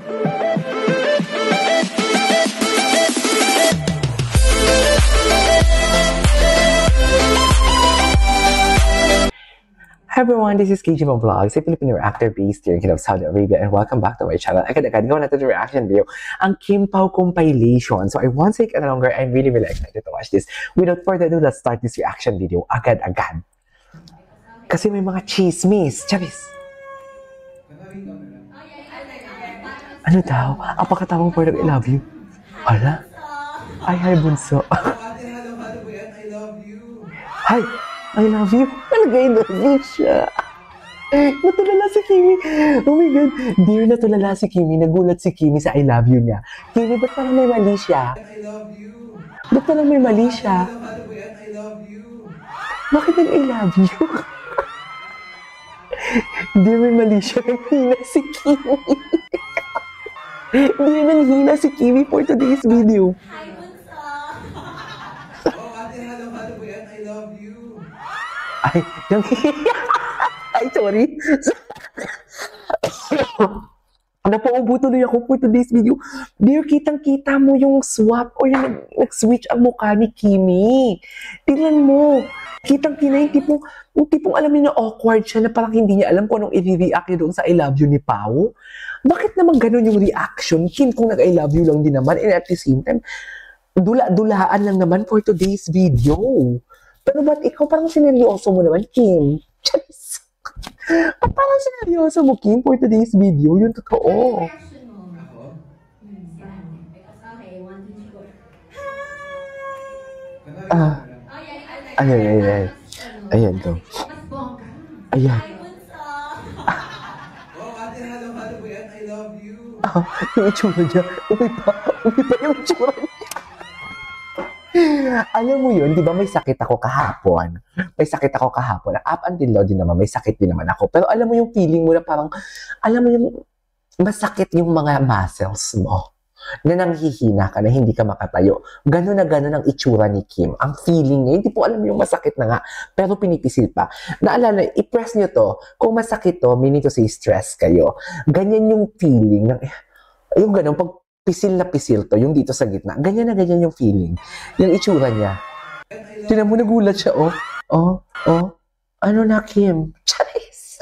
Hi everyone, this is KG Vlogs, a Filipino actor based here in Kingdom of Saudi Arabia, and welcome back to my channel. Agad-agad gawa natin the reaction video, ang Kim Pao compilation. So I won't take any longer. I'm really excited to watch this. Without further ado, let's start this reaction video agad-agad. Kasi may mga chismis. Charis. Ano daw? Apakatawang part of I love you. Hala? Ay, hi bunso. Hi! I love you. Talagay na siya. Natulala si Kimi. Oh my God. Dear, natulala si Kimi. Nagulat si Kimi sa I love you niya. Kimi, ba't parang may mali siya? I love you. Ba't parang may mali siya? I love you. Bakit nang I love you? Dear, may mali siya. Nanghina si Kimi. Dear, nanghina si Kimi for today's video. I love you. Ay, ay, sorry. Napaubo tuloy ako for today's video. Dear, kitang-kita mo yung swap o yung nag-switch ang mukha ni Kimi. Tingnan mo. Kitang-kita yung tipong alam niyo na awkward siya na parang hindi niya alam kung anong i-react niya doon sa I love you ni Pao. Bakit naman ganun yung reaction? Kim, kung nag-I love you lang din naman, and at the same time, dula-dulaan lang naman for today's video. Pero ba't ikaw parang sineryoso mo naman, Kim? Charis. Ba't parang sineryoso mo, Kim, for today's video? Yung totoo. Ayan. Ayan to. Ayan. I love you. Yung itsura niya. Umi pa yung itsura niya. Alam mo yun, di ba may sakit ako kahapon? May sakit ako kahapon. Up until now din naman, may sakit din naman ako. Pero alam mo yung feeling mo na parang, alam mo yung masakit yung mga muscles mo. Na nanghihina ka, na hindi ka makatayo. Ganon na ganon ang itsura ni Kim. Ang feeling niya, hindi po alam yung masakit na nga, pero pinipisil pa. Naalala, i-press nyo to. Kung masakit to, meaning to say stress kayo. Ganyan yung feeling. Yung ganon, pag pisil na pisil to, yung dito sa gitna. Ganyan na ganyan yung feeling. Yung itsura niya. Tinan mo, nagulat siya, oh. Ano na, Kim? Charis!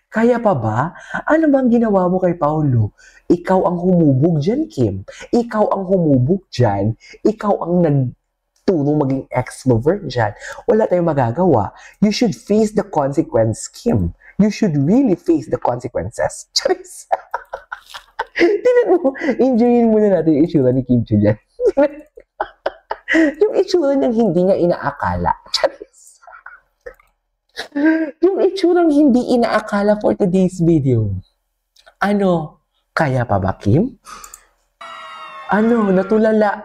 Kaya pa ba? Ano bang ginawa mo kay Paulo? Ikaw ang humubog dyan, Kim. Ikaw ang humubog dyan. Ikaw ang nagtulong maging extrovert dyan. Wala tayong magagawa. You should face the consequence, Kim. You should really face the consequences. Charis! Tingnan mo, enjoyin muna natin yung itsura ni Kim Chiu dyan. Yung itsura niyang hindi niya inaakala. Charis! Yung itsurang hindi inaakala for today's video. Ano? Kaya pa ba, Kim? Ano? Natulala.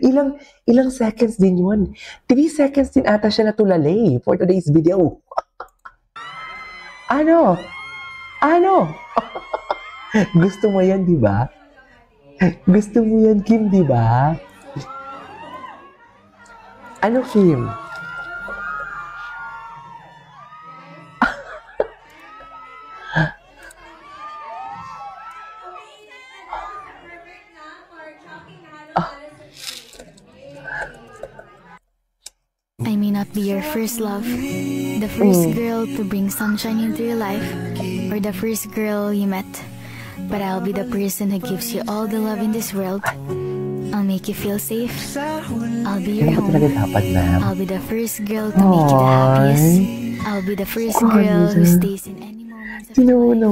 Ilang seconds din yun? 3 seconds din ata siya natulala for today's video. Ano? Gusto mo yan, di ba? Gusto mo yan, Kim, di ba? Ano, Kim? I may not be your first love, the first girl to bring sunshine into your life, or the first girl you met. But I'll be the person who gives you all the love in this world. I'll make you feel safe. I'll be your home. I'll be the first girl to make you the happiest. I'll be the first girl who stays in any moments of your life.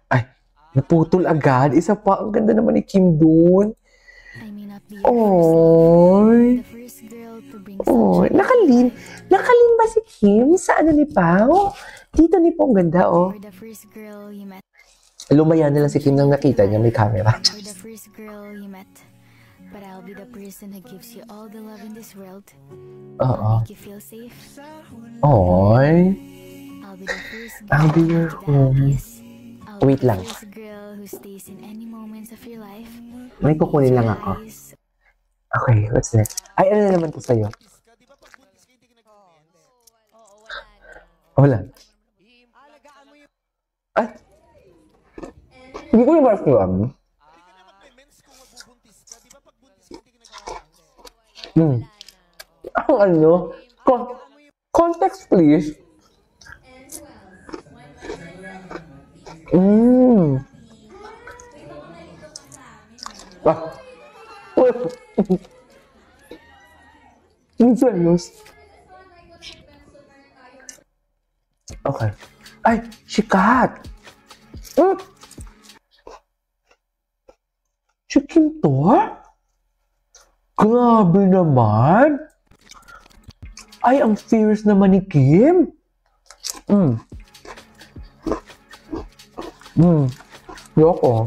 Ay, naputol agad. Isa pa, ang ganda naman ni Kim dun. Nakalin ba si Kim sa ano ni Pao? Dito ni po, ang ganda, oh. Lumaya na lang si Kim nang nakita niya may camera. But I'll be the person who gives you all the love in this world. Oo. Make you feel safe. Oy. I'll be the first girl I'll be your home. Wait lang. Girl who stays in any moments of your life. May kukunin lang ako. Okay, what's next? Ay, ano na naman to sa'yo? Wala. Ay! Hindi ko yung alam. Ang ano? Context, please. Ah. Serious? Okay. Ay, si Kat! Si Kim to? Grabe naman! Ay, ang fierce naman ni Kim! Yoko.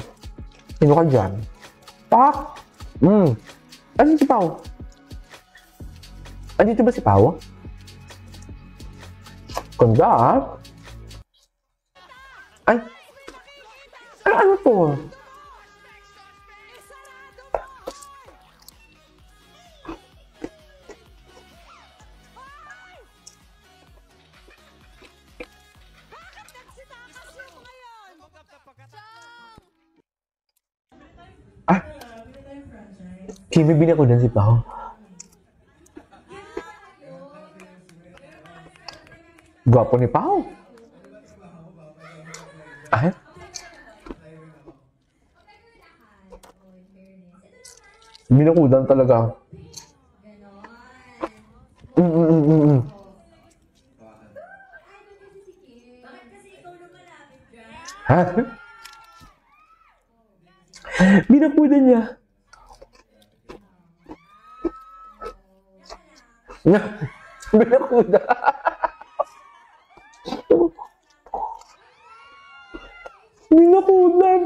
Sino ka dyan? Pak! Ano si Pao? Andito ba si Pao? Ganda ah! Ay! Ano to? Ah! Kimi, binakulan si Pao. Gwapo ni Pao. Ay? Binakulan talaga. Ha? Binakulan niya. Binakulan. Binakulan.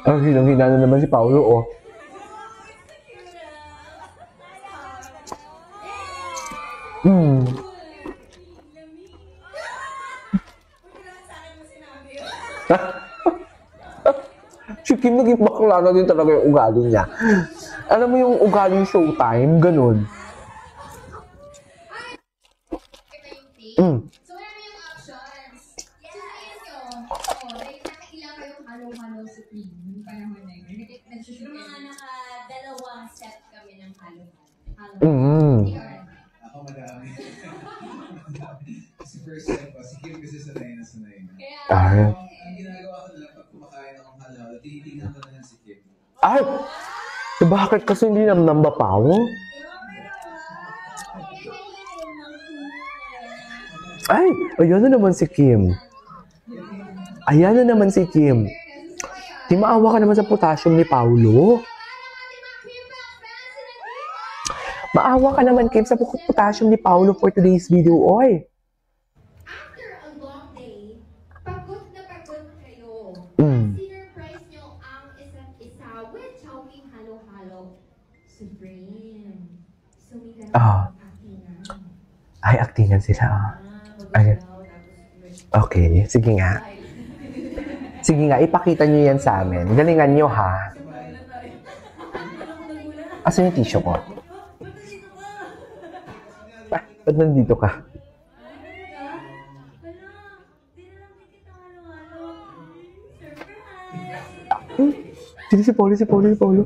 Ang hinang-hina na naman si Paolo, oh. Si Kim naging bakla na din talaga yung ugali niya. Alam mo yung ugaling Showtime, ganun. So, wala yung options. Sasabihin nyo, like, nakailang kayong halo-halo sa team yung panahon na yun. Nagsushoot yung mga nakadalawang set kami ng halo-halo. Ikaw rin. Ako madami. Kasi first step pa, si Kim kasi sanay na. Kaya, Ang ginagawa ko na lang pag kumakain akong halaw, tinitingnan ko na lang si Kim. Ay! Bakit kasi hindi namnamba Pao? Ay! Ayan na naman si Kim. Ayan na naman si Kim. Di maawa ka naman sa potassium ni Paulo. Maawa ka naman, Kim, sa potassium ni Paulo for today's video, oy. after a long day, pagod na pagod kayo. Sinurprise nyo ang isa't isa with chowking halo-halo. Supreme. Sumika na ang actingan. Ay, aktingan sila, ah. Ay. Okay, sige nga. Sige nga, ipakita nyo yan sa amin. Galingan nyo, ha? Asan yung tissue ko? Ah, ba't nandito ka? Si Paulo.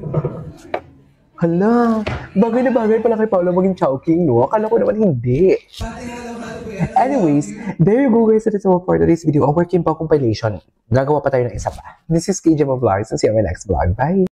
Hala, bagay na bagay pala kay Paulo maging chowking, no? Akala ko naman hindi. Ate, halo-halo po yan. Anyways, there you go guys. That's all for today's video. Our Kim Pao compilation. Gagawa pa tayo ng isa pa. This is KJ Vlogs and see you on my next vlog. Bye!